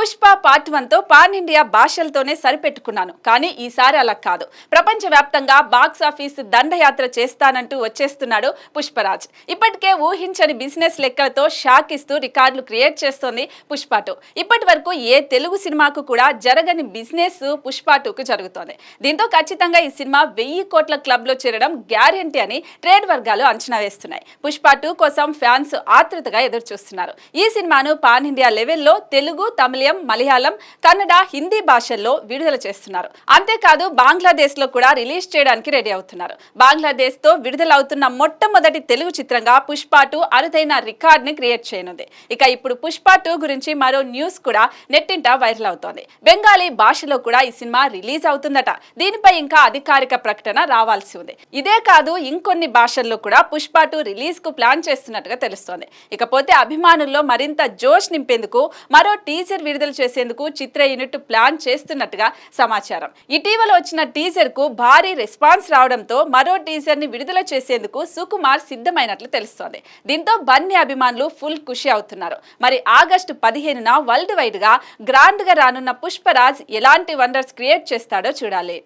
Pushpa part 1 తో pan India భాషలతోనే సరిపెట్టుకున్నాను. కానీ ఈసారి అలా కాదు. ప్రపంచవ్యాప్తంగా బాక్స్ ఆఫీస్ దండయాత్ర చేస్తానంటూ వచ్చేస్తున్నాడు పుష్పరాజ్. ఇప్పటికే ఊహించని బిజినెస్ లెక్కలతో షాక్ ఇస్తూ రికార్డులు క్రియేట్ చేస్తోంది పుష్ప 2. ఇప్పటి వరకు ఏ తెలుగు సినిమాకు కూడా జరగని బిజినెస్ పుష్ప 2కు జరుగుతోంది. దీంతో ఖచ్చితంగా ఈ సినిమా 1000 కోట్ల క్లబ్ లో చేరడం గ్యారెంటీ అని ట్రేడ్ వర్గాలు అంచనా వేస్తున్నాయి. పుష్ప 2 కోసం ఫ్యాన్స్ ఆతృతగా ఎదురు చూస్తున్నారు. ఈ సినిమాను పాన్ ఇండియా లెవెల్లో తెలుగు, తమిళం, మలయాళం, కన్నడ, హిందీ భాషల్లో విడుదల చేస్తున్నారు. అంతేకాదు బంగ్లాదేశ్ లో కూడా రిలీజ్ చేయడానికి రెడీ అవుతున్నారు. బంగ్లాదేశ్ తో విడుదలవుతున్న మొట్టమొదటి తెలుగు చిత్రంగా పుష్ప 2 అరుదైన రికార్డ్ ని క్రియేట్ చేయనుంది. ఇక ఇప్పుడు పుష్ప 2 గురించి మరో న్యూస్ కూడా నెట్టింట వైరల్ అవుతోంది. బెంగాలీ భాషలో కూడా ఈ సినిమా రిలీజ్ అవుతుందట. దీనిపై ఇంకా అధికారిక ప్రకటన రావాల్సి ఉంది. ఇదే కాదు ఇంకొన్ని భాషల్లో కూడా పుష్ప 2 రిలీజ్ కు ప్లాన్ చేస్తున్నట్టుగా తెలుస్తోంది. ఇకపోతే అభిమానుల్లో మరింత జోష్ నింపేందుకు మరో టీజర్ విడుదల చేసేందుకు చిత్ర యూనిట్ ప్లాన్ చేస్తున్నట్టుగా సమాచారం. ఇటీవల వచ్చిన టీజర్ కు భారీ రెస్పాన్స్ రావడంతో మరో టీజర్ ని విడుదల చేసేందుకు సుకుమార్ సిద్ధమైనట్లు తెలుస్తోంది. దీంతో బన్నీ అభిమానులు ఫుల్ ఖుషి అవుతున్నారు. మరి ఆగస్టు 15న వరల్డ్ వైడ్ గా గ్రాండ్ గా రానున్న పుష్పరాజ్ ఎలాంటి వండర్స్ క్రియేట్ చేస్తాడో చూడాలి.